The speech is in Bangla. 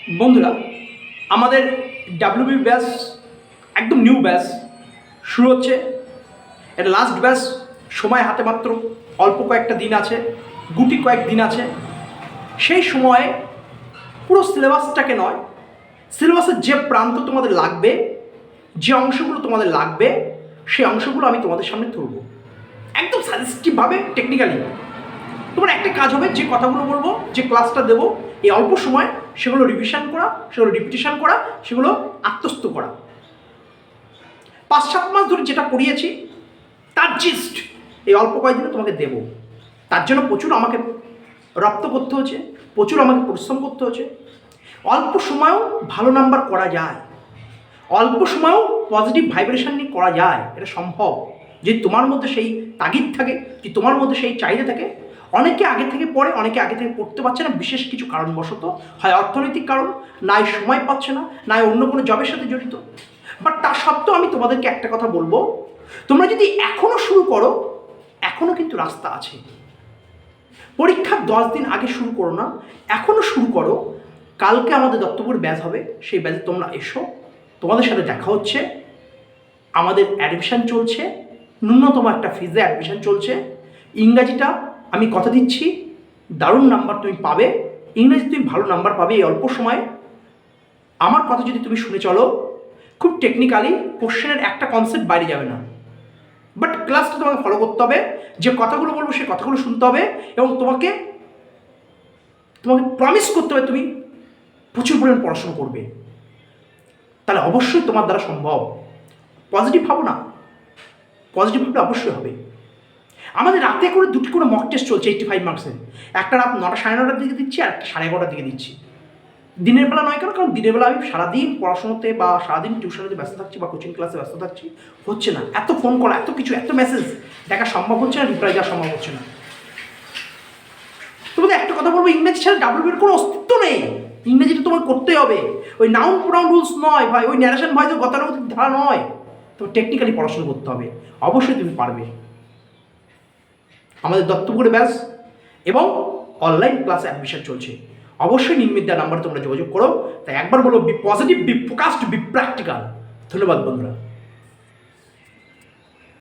বন্ধুরা, আমাদের ডাব্লিউবি ব্যাচ একদম নিউ ব্যাচ শুরু হচ্ছে। এটা লাস্ট ব্যাচ, সময় হাতে মাত্র অল্প কয়েকটা দিন আছে, গুটি কয়েক দিন আছে। সেই সময়ে পুরো সিলেবাসটাকে নয়, সিলেবাসের যে প্রান্ত তোমাদের লাগবে, যে অংশগুলো তোমাদের লাগবে, সেই অংশগুলো আমি তোমাদের সামনে তুলব একদম সাজেস্টিভভাবে, টেকনিক্যালি। তোমার একটা কাজ হবে, যে কথাগুলো বলবো, যে ক্লাসটা দেবো, এই অল্প সময় সেগুলো রিভিশন করা, সেগুলো রিপিটেশন করা, সেগুলো আত্মস্থ করা। 5-7 মাস ধরে যেটা পড়িয়েছি তার জিস্ট এই অল্প কয়েকদিনে তোমাকে দেবো। তার জন্য প্রচুর আমাকে রপ্ত করতে হচ্ছে, প্রচুর আমাকে পরিশ্রম করতে হচ্ছে। অল্প সময়েও ভালো নাম্বার করা যায়, অল্প সময়েও পজিটিভ ভাইব্রেশন নিয়ে করা যায়, এটা সম্ভব। যদি তোমার মধ্যে সেই তাগিদ থাকে, যদি তোমার মধ্যে সেই চাহিদা থাকে। অনেকে আগে থেকে পড়ে, অনেকে আগে থেকে পড়তে পারছে না বিশেষ কিছু কারণবশত, হয় অর্থনৈতিক কারণ, নাই সময় পাচ্ছে না, নাই অন্য কোনো জবের সাথে জড়িত। বাট তা সত্ত্বেও আমি তোমাদেরকে একটা কথা বলবো, তোমরা যদি এখনও শুরু করো, এখনও কিন্তু রাস্তা আছে। পরীক্ষার 10 দিন আগে শুরু করো না, এখনও শুরু করো। কালকে আমাদের দত্তপুর ব্যাচ হবে, সেই ব্যাচে তোমরা এসো, তোমাদের সাথে দেখা হচ্ছে। আমাদের অ্যাডমিশান চলছে, ন্যূনতম একটা ফিজে অ্যাডমিশান চলছে। ইংরাজিটা আমি কথা দিচ্ছি দারুণ নাম্বার তুমি পাবে, ইংরেজি তুমি ভালো নাম্বার পাবে এই অল্প সময়ে। আমার কথা যদি তুমি শুনে চলো, খুব টেকনিক্যালি কোশ্চেনের একটা কনসেপ্ট বাইরে যাবে না, বাট ক্লাসটা তোমাকে ফলো করতে হবে। যে কথাগুলো বলবো সেই কথাগুলো শুনতে হবে, এবং তোমাকে প্রমিস করতে হবে তুমি প্রচুর পরিমাণ পড়াশোনা করবে। তাহলে অবশ্যই তোমার দ্বারা সম্ভব। পজিটিভ ভাবো না, পজিটিভ ভাবলে অবশ্যই হবে। আমাদের রাতে করে দুটি করে মক টেস্ট চলছে 85 মার্কসের। একটা রাত 9টা 9:30টার দিকে দিচ্ছি, আর একটা 11:30টার দিকে দিচ্ছি। দিনের বেলা নয় কেন, কারণ দিনের বেলা আমি সারাদিন পড়াশোনাতে বা সারাদিন টিউশনেতে ব্যস্ত থাকছি বা কোচিং ক্লাসে ব্যস্ত থাকছি, হচ্ছে না। এত ফোন করা, এত কিছু, এত মেসেজ দেখা সম্ভব হচ্ছে না, রিপ্লাই দেওয়া সম্ভব হচ্ছে না। তোমাদের একটা কথা বলবো, ইংরেজি ছাড়া ডাব্লিউবির কোনো অস্তিত্ব নেই। ইংরেজিটা তোমার করতেই হবে। ওই নাউন প্রোনাউন রুলস নয় ভাই, ওই ন্যারেশন ভয়েস গতানুগতিক ধারা নয়, তোমার টেকনিক্যালি পড়াশোনা করতে হবে। অবশ্যই তুমি পারবে। আমাদের দত্তপুরে ব্যাচ এবং অনলাইন ক্লাসে অ্যাডমিশন চলছে। অবশ্যই নির্মিত দেওয়া নাম্বারে তোমরা যোগাযোগ করো। তাই একবার বলো, be positive, be focused, be practical. ধন্যবাদ বন্ধুরা।